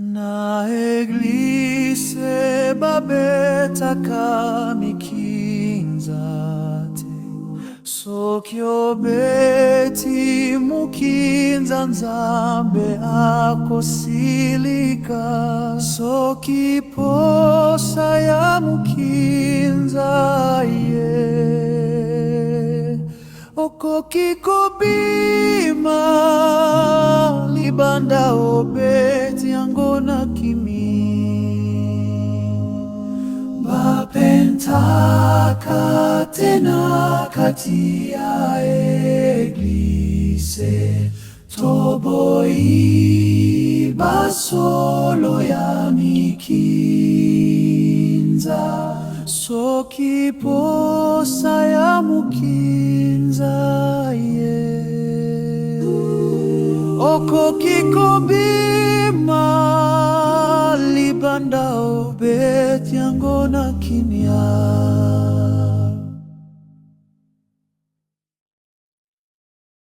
Na eglise babeta kamikinzate sokyo beti mukinza nzambe akosilika sokiposa ya mukinza okokikobima libanda obeti angona kimi bapentaka tena kati ya eglise toboi basolo ya mikinza sokiposa ya mukinza okokikobima libanda obeti angona kimia